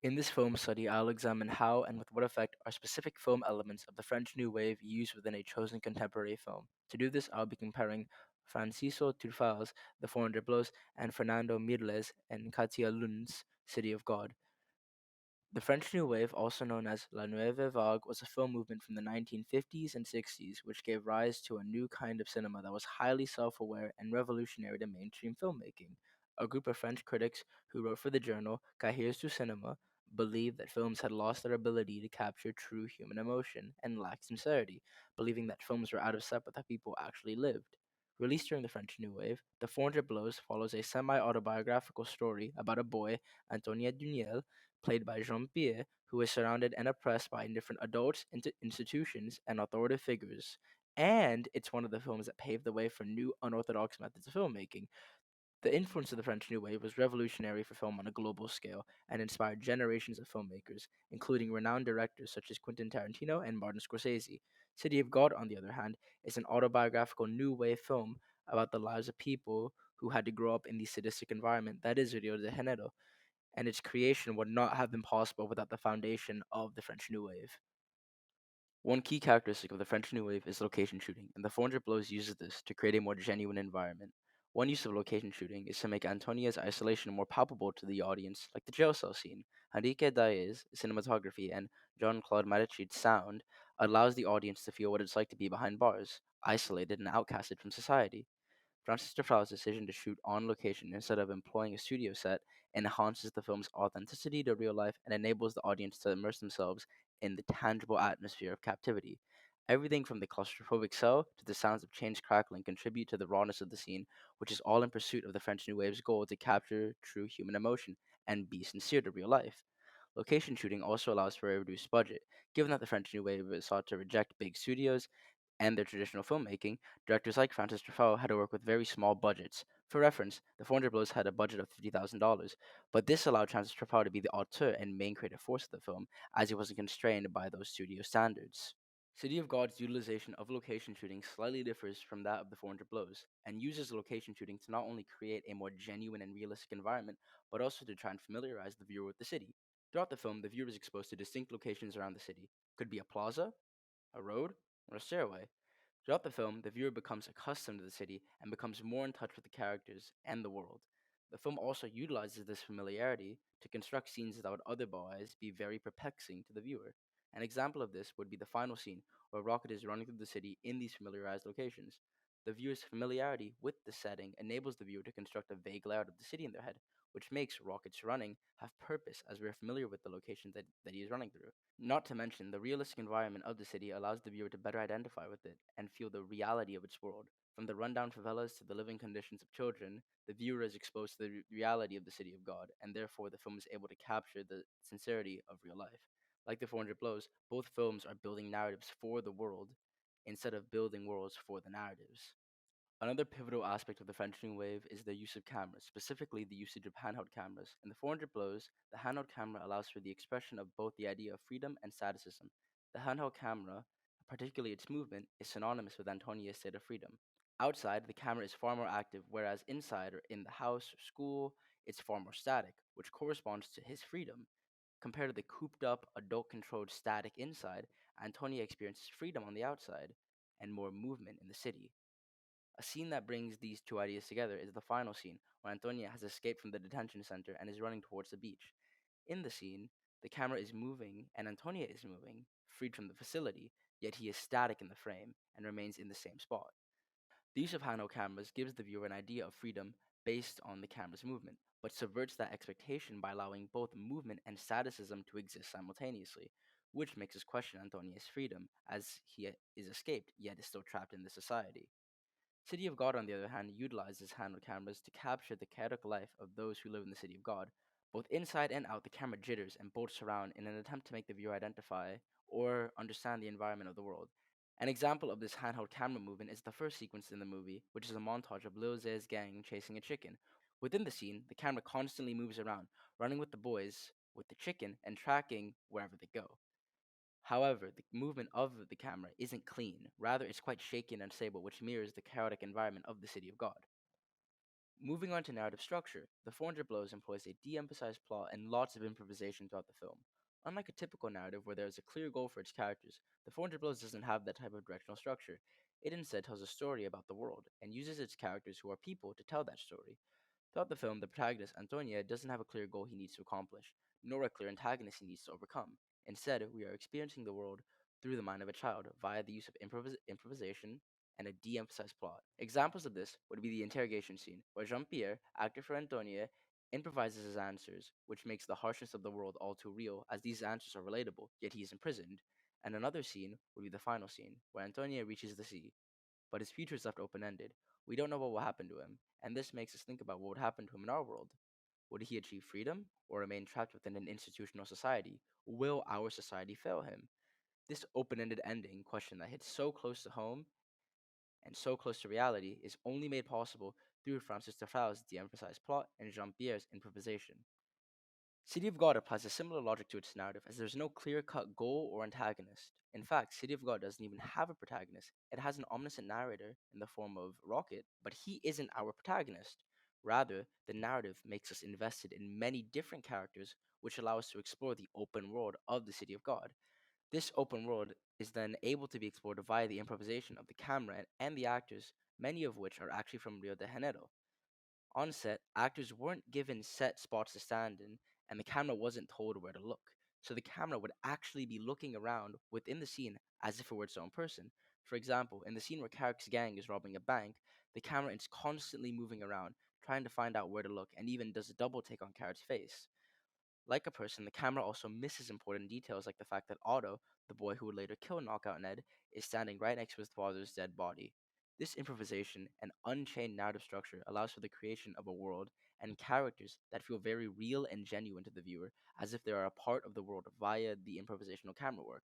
In this film study, I'll examine how and with what effect are specific film elements of the French New Wave used within a chosen contemporary film. To do this, I'll be comparing Francisco Truffaut's The 400 Blows and Fernando Mirles and Katia Lund's City of God. The French New Wave, also known as La Nouvelle Vague, was a film movement from the 1950s and 60s which gave rise to a new kind of cinema that was highly self aware and revolutionary to mainstream filmmaking. A group of French critics who wrote for the journal Cahiers du Cinema believed that films had lost their ability to capture true human emotion and lacked sincerity, believing that films were out of step with how people actually lived. Released during the French New Wave, The 400 Blows follows a semi autobiographical story about a boy, Antoine Duniel, played by Jean Pierre, who is surrounded and oppressed by different adults, institutions, and authoritative figures. And it's one of the films that paved the way for new unorthodox methods of filmmaking. The influence of the French New Wave was revolutionary for film on a global scale and inspired generations of filmmakers, including renowned directors such as Quentin Tarantino and Martin Scorsese. City of God, on the other hand, is an autobiographical new wave film about the lives of people who had to grow up in the sadistic environment that is Rio de Janeiro, and its creation would not have been possible without the foundation of the French New Wave. One key characteristic of the French New Wave is location shooting, and the 400 Blows uses this to create a more genuine environment. One use of location shooting is to make Antonia's isolation more palpable to the audience, like the jail cell scene. Henrique Daye's cinematography and Jean-Claude Marechit's sound allows the audience to feel what it's like to be behind bars, isolated and outcasted from society. Francis Truffaut's decision to shoot on location instead of employing a studio set enhances the film's authenticity to real life and enables the audience to immerse themselves in the tangible atmosphere of captivity. Everything from the claustrophobic cell to the sounds of chains crackling contribute to the rawness of the scene, which is all in pursuit of the French New Wave's goal to capture true human emotion and be sincere to real life. Location shooting also allows for a reduced budget. Given that the French New Wave sought to reject big studios and their traditional filmmaking, directors like Francis Truffaut had to work with very small budgets. For reference, The 400 Blows had a budget of $50,000, but this allowed Francis Truffaut to be the auteur and main creative force of the film, as he wasn't constrained by those studio standards. City of God's utilization of location shooting slightly differs from that of The 400 Blows, and uses location shooting to not only create a more genuine and realistic environment, but also to try and familiarize the viewer with the city. Throughout the film, the viewer is exposed to distinct locations around the city. Could be a plaza, a road, or a stairway. Throughout the film, the viewer becomes accustomed to the city and becomes more in touch with the characters and the world. The film also utilizes this familiarity to construct scenes that would otherwise be very perplexing to the viewer. An example of this would be the final scene, where Rocket is running through the city in these familiarized locations. The viewer's familiarity with the setting enables the viewer to construct a vague layout of the city in their head, which makes Rocket's running have purpose as we are familiar with the locations that he is running through. Not to mention, the realistic environment of the city allows the viewer to better identify with it and feel the reality of its world. From the rundown favelas to the living conditions of children, the viewer is exposed to the reality of the city of God, and therefore the film is able to capture the sincerity of real life. Like the 400 Blows, both films are building narratives for the world instead of building worlds for the narratives. Another pivotal aspect of the French New Wave is the use of cameras, specifically the usage of handheld cameras. In the 400 Blows, the handheld camera allows for the expression of both the idea of freedom and sadism. The handheld camera, particularly its movement, is synonymous with Antonia's state of freedom. Outside, the camera is far more active, whereas inside or in the house or school, it's far more static, which corresponds to his freedom. Compared to the cooped up, adult controlled static inside, Antonia experiences freedom on the outside and more movement in the city. A scene that brings these two ideas together is the final scene, where Antonia has escaped from the detention center and is running towards the beach. In the scene, the camera is moving and Antonia is moving, freed from the facility, yet he is static in the frame and remains in the same spot. The use of handheld cameras gives the viewer an idea of freedom based on the camera's movement, but subverts that expectation by allowing both movement and staticism to exist simultaneously, which makes us question Antonia's freedom, as he is escaped yet is still trapped in the society. City of God, on the other hand, utilizes handheld cameras to capture the chaotic life of those who live in the City of God. Both inside and out, the camera jitters and bolts around in an attempt to make the viewer identify or understand the environment of the world. An example of this handheld camera movement is the first sequence in the movie, which is a montage of Lil Zay's gang chasing a chicken. Within the scene, the camera constantly moves around, running with the boys, with the chicken, and tracking wherever they go. However, the movement of the camera isn't clean. Rather, it's quite shaky and unstable, which mirrors the chaotic environment of the City of God. Moving on to narrative structure, The 400 Blows employs a de emphasized plot and lots of improvisation throughout the film. Unlike a typical narrative where there is a clear goal for its characters, The 400 Blows doesn't have that type of directional structure. It instead tells a story about the world and uses its characters, who are people, to tell that story. Throughout the film, the protagonist, Antonia, doesn't have a clear goal he needs to accomplish, nor a clear antagonist he needs to overcome. Instead, we are experiencing the world through the mind of a child via the use of improvisation and a de emphasized plot. Examples of this would be the interrogation scene, where Jean Pierre, actor for Antonia, improvises his answers, which makes the harshness of the world all too real, as these answers are relatable, yet he is imprisoned. And another scene would be the final scene, where Antonia reaches the sea, but his future is left open ended. We don't know what will happen to him, and this makes us think about what would happen to him in our world. Would he achieve freedom or remain trapped within an institutional society? Will our society fail him? This open ended ending question that hits so close to home and so close to reality is only made possible through Francis Defoe's de emphasized plot and Jean Pierre's improvisation. City of God applies a similar logic to its narrative, as there's no clear cut goal or antagonist. In fact, City of God doesn't even have a protagonist. It has an omniscient narrator in the form of Rocket, but he isn't our protagonist. Rather, the narrative makes us invested in many different characters, which allow us to explore the open world of the City of God. This open world is then able to be explored via the improvisation of the camera and the actors, many of which are actually from Rio de Janeiro. On set, actors weren't given set spots to stand in, and the camera wasn't told where to look. So the camera would actually be looking around within the scene as if it were its own person. For example, in the scene where Carrick's gang is robbing a bank, the camera is constantly moving around, trying to find out where to look, and even does a double take on Carrick's face. Like a person, the camera also misses important details, like the fact that Otto, the boy who would later kill Knockout Ned, is standing right next to his father's dead body. This improvisation and unchained narrative structure allows for the creation of a world and characters that feel very real and genuine to the viewer, as if they are a part of the world via the improvisational camera work.